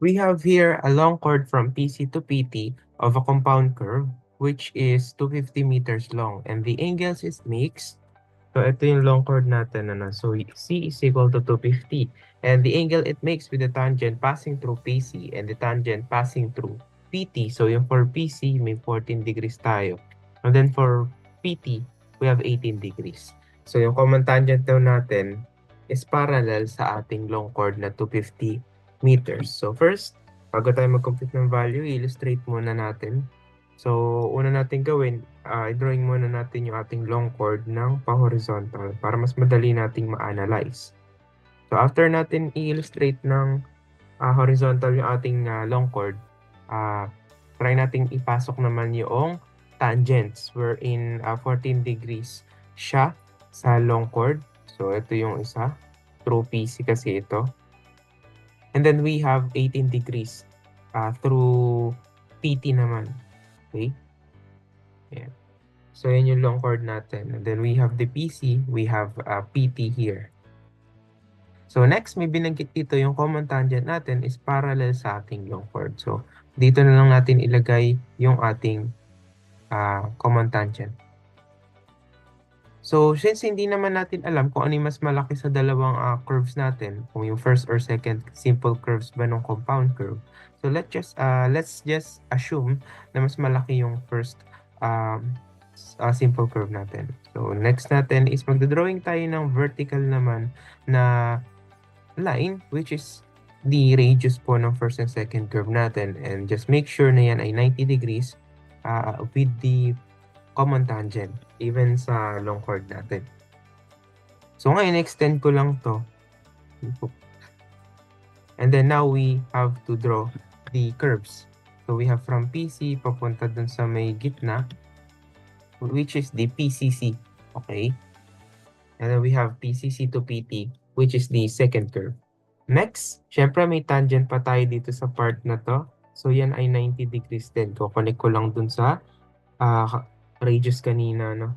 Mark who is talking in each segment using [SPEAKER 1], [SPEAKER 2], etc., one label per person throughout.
[SPEAKER 1] We have here a long chord from PC to PT of a compound curve, which is 250 meters long, and the angles it makes. So ito yung long chord natin. So C is equal to 250. And the angle it makes with the tangent passing through PC and the tangent passing through PT. So yung for PC, may 14 degrees tayo. And then for PT, we have 18 degrees. So yung common tangent daw natin is parallel sa ating long chord na 250 meters. So first, bago tayo mag-compute ng value, illustrate muna natin. So, una natin gawin, i-drawing muna natin yung ating long chord ng pa-horizontal para mas madali nating ma-analyze. So, after natin i-illustrate ng horizontal yung ating long chord, try nating ipasok naman yung tangents wherein 14 degrees siya sa long chord. So, ito yung isa. Through PC kasi ito. And then we have 18 degrees through PT naman. Okay? Yeah. So, yan yung long chord natin. And then we have the PC, we have PT here. So, next, may binanggit dito yung common tangent natin is parallel sa ating long chord. So, dito na lang natin ilagay yung ating common tangent. So, since hindi naman natin alam kung ano yung mas malaki sa dalawang curves natin, kung yung first or second simple curves ba ng compound curve. So, let's just assume na mas malaki yung first simple curve natin. So, next natin is magdodrawing tayo ng vertical naman na line, which is the radius po ng first and second curve natin. And just make sure na yan ay 90 degrees with the common tangent, even sa long chord natin. So ngayon, extend ko lang to. And then now we have to draw the curves. So we have from PC papunta dun sa may gitna, which is the PCC. Okay? And then we have PCC to PT, which is the second curve. Next, syempre may tangent pa tayo dito sa part na to. So yan ay 90 degrees din. Kukonek ko lang dun sa radius kanina, no?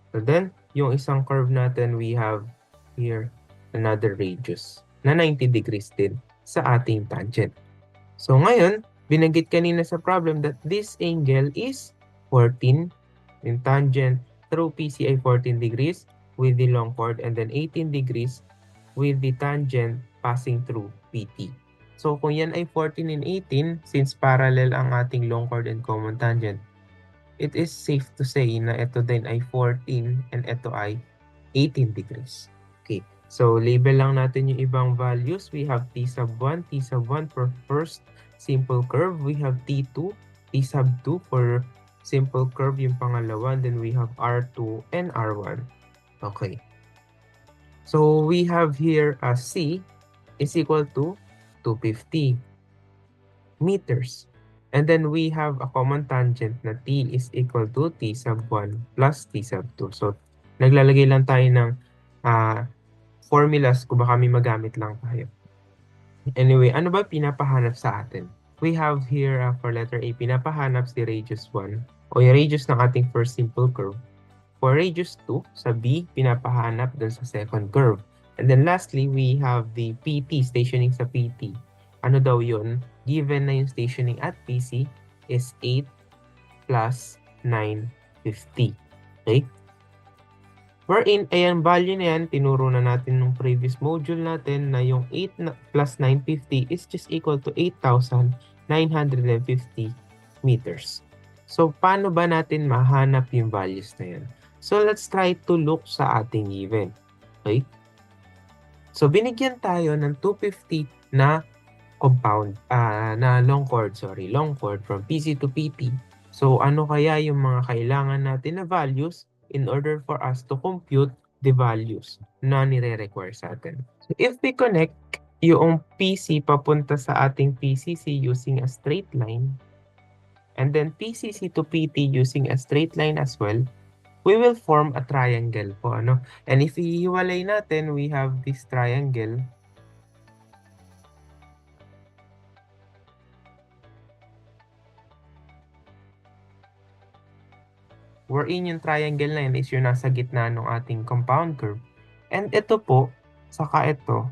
[SPEAKER 1] So then, yung isang curve natin, we have here another radius na 90 degrees din sa ating tangent. So ngayon, binanggit kanina sa problem that this angle is 14. Yung tangent through PC ay 14 degrees with the long chord and then 18 degrees with the tangent passing through PT. So kung yan ay 14 and 18, since parallel ang ating long chord and common tangent, it is safe to say na ito din ay 14 and ito ay 18 degrees. Okay, so label lang natin yung ibang values. We have T sub 1, T sub 1 for first simple curve. We have T2, T sub 2 for simple curve yung pangalawa. And then we have R2 and R1. Okay. So we have here a C is equal to 250 meters. And then we have a common tangent na T is equal to T sub 1 plus T sub 2. So, naglalagay lang tayo ng formulas kung baka may magamit lang tayo. Anyway, ano ba pinapahanap sa atin? We have here for letter A, pinapahanap si radius 1 o yung radius ng ating first simple curve. For radius 2, sa B, pinapahanap dun sa second curve. And then lastly, we have the PT, stationing sa PT. Ano daw yun? Given na yung stationing at PC is 8 plus 950. Okay? Wherein, ayan, value na yan, tinuro na natin nung previous module natin na yung 8 plus 950 is just equal to 8,950 meters. So, paano ba natin mahanap yung values na yan? So, let's try to look sa ating given. Okay? So, binigyan tayo ng 250 na compound, na long chord from PC to PT. So, ano kaya yung mga kailangan natin na values in order for us to compute the values na nire-require sa atin? So, if we connect yung PC papunta sa ating PCC using a straight line, and then PCC to PT using a straight line as well, we will form a triangle po, ano? And if ihiwalay natin, we have this triangle. Wherein yung triangle na yun is yung nasa gitna ng ating compound curve. And ito po, saka ito,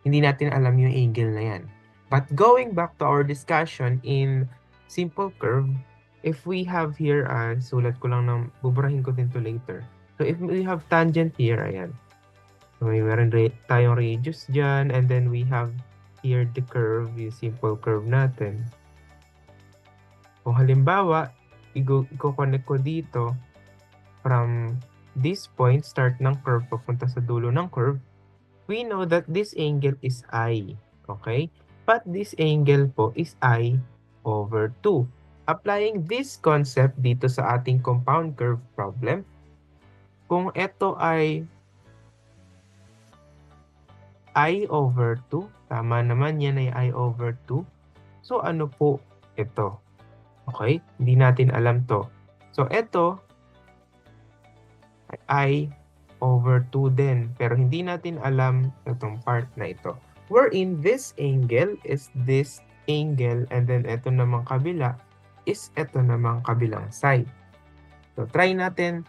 [SPEAKER 1] hindi natin alam yung angle na yan. But going back to our discussion in simple curve, if we have here, sulat ko lang ng, buburahin ko din to later. So if we have tangent here, ayan. So may meron tayong radius dyan, and then we have here the curve, yung simple curve natin. Kung halimbawa, i-connect ko dito from this point, start ng curve, papunta sa dulo ng curve, we know that this angle is I. Okay? But this angle po is I over 2. Applying this concept dito sa ating compound curve problem, kung ito ay I over 2, tama naman yan ay I over 2. So ano po ito? Okay? Hindi natin alam to. So ito ay I over 2 din. Pero hindi natin alam itong part na ito. Wherein this angle is this angle, and then ito namang kabila is ito namang kabilang side. So try natin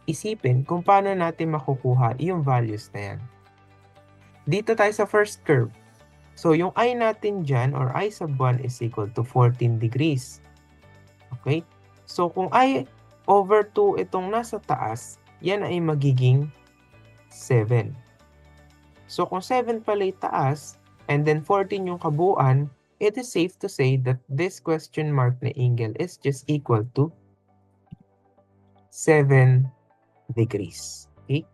[SPEAKER 1] isipin kung paano natin makukuha yung values na yan. Dito tayo sa first curve. So yung I natin dyan, or I sub 1 is equal to 14 degrees. Okay? So kung I over 2 itong nasa taas, yan ay magiging 7. So kung 7 pala yung taas, and then 14 yung kabuuan, it is safe to say that this question mark na angle is just equal to 7 degrees. Okay?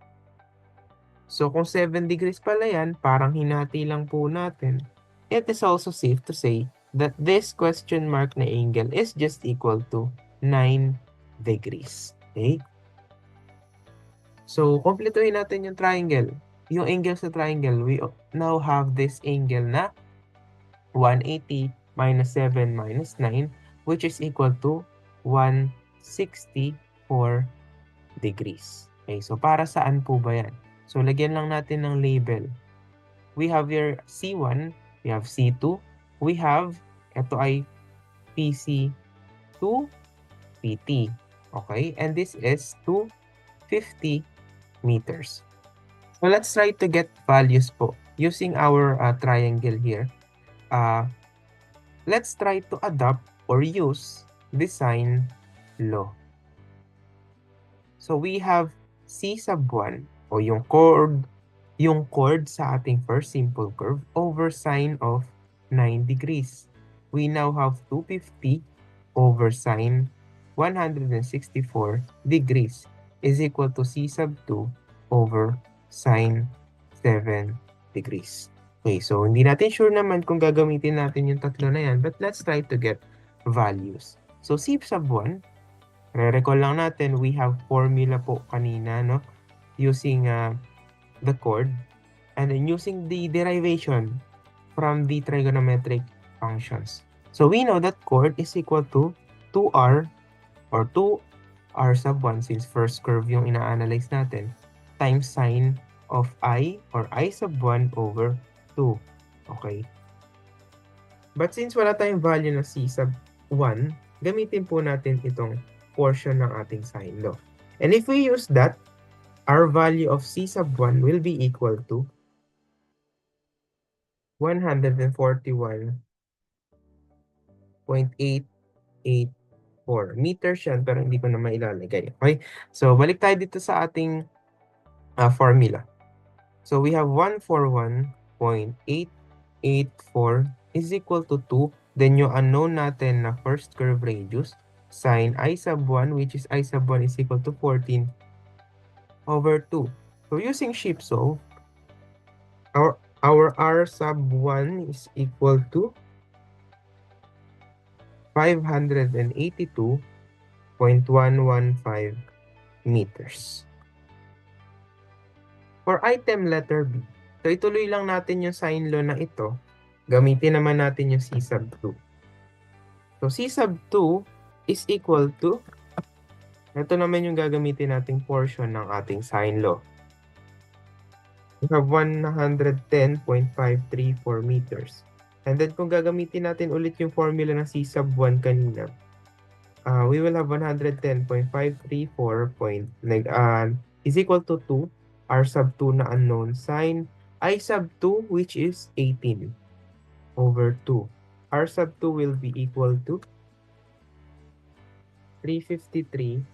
[SPEAKER 1] So kung 7 degrees pala yan, parang hinati lang po natin, it is also safe to say that this question mark na angle is just equal to 9 degrees. Okay? So, kumpletuhin natin yung triangle. Yung angle sa triangle, we now have this angle na 180 minus 7 minus 9, which is equal to 164 degrees. Okay, so para saan po ba yan? So, lagyan lang natin ng label. We have here C1, we have C2, we have, ito ay PC2, PT. Okay, and this is 250 meters. So let's try to get values po using our triangle here. Let's try to adopt or use the sine law. So we have C sub 1 o yung chord sa ating first simple curve over sine of 9 degrees. We now have 250 over sine 164 degrees is equal to C sub 2 over sine 7 degrees. Okay, so hindi natin sure naman kung gagamitin natin yung tatlo na yan, but let's try to get values. So C sub 1, re-recall lang natin, we have formula po kanina, no? Using the chord, and then using the derivation from the trigonometric functions. So we know that chord is equal to 2r, or 2r sub 1, since first curve yung ina-analyze natin, times sine of I, or I sub 1 over 2. Okay? But since wala tayong value na C sub 1, gamitin po natin itong portion ng ating sine law. And if we use that, our value of C sub 1 will be equal to 141.884 meters yan, pero hindi ko na mailalagay. Okay? So, balik tayo dito sa ating formula. So, we have 141.884 is equal to 2. Then, yung unknown natin na first curve radius, sine I sub 1, which is I sub 1 is equal to 14 over 2. So, using shape solve, our R sub 1 is equal to 582.115 meters. For item letter B, so ituloy lang natin yung sine law na ito. Gamitin naman natin yung C sub 2. So C sub 2 is equal to, ito naman yung gagamitin nating portion ng ating sine law. We have 110.534 meters. And then kung gagamitin natin ulit yung formula ng C sub 1 kanina, we will have 110.534 is equal to 2, R sub 2 na unknown, sine I sub 2, which is 18. over 2. R sub 2 will be equal to 353.292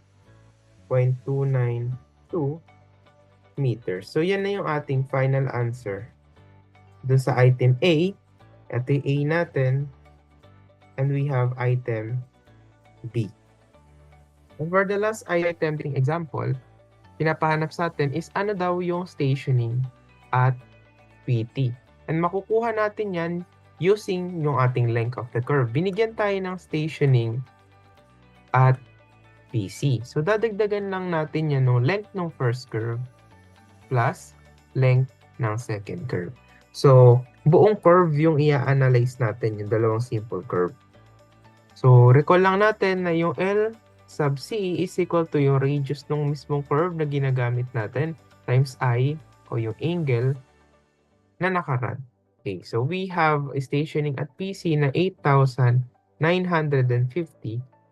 [SPEAKER 1] meters. So, yan na yung ating final answer. Doon sa item A, ito yung A natin, and we have item B. And for the last item example, pinapahanap sa atin is ano daw yung stationing at PT. And makukuha natin yan using yung ating length of the curve. Binigyan tayo ng stationing at PC. So, dadagdagan lang natin yan no, length ng first curve plus length ng second curve. So, buong curve yung i-analyze natin, yung dalawang simple curve. So, recall lang natin na yung L sub C is equal to yung radius ng mismong curve na ginagamit natin times I o yung angle na nakarad. Okay, so we have a stationing at PC na 8,950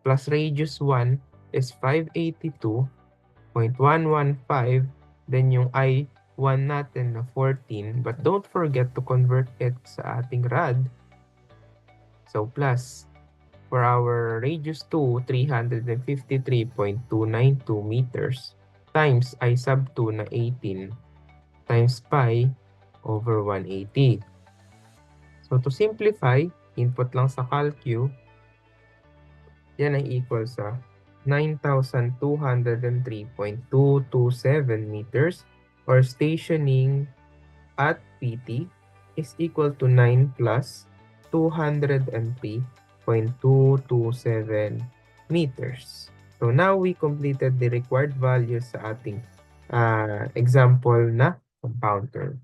[SPEAKER 1] plus radius 1 is 582.115. Then yung I1 natin na 14. But don't forget to convert it sa ating rad. So plus, for our radius 2, 353.292 meters times I sub 2 na 18 times pi over 180. So to simplify, input lang sa CalQ, yan ay equal sa 9,203.227 meters or stationing at PT is equal to 9 plus 203.227 meters. So now we completed the required values sa ating example na compound curve.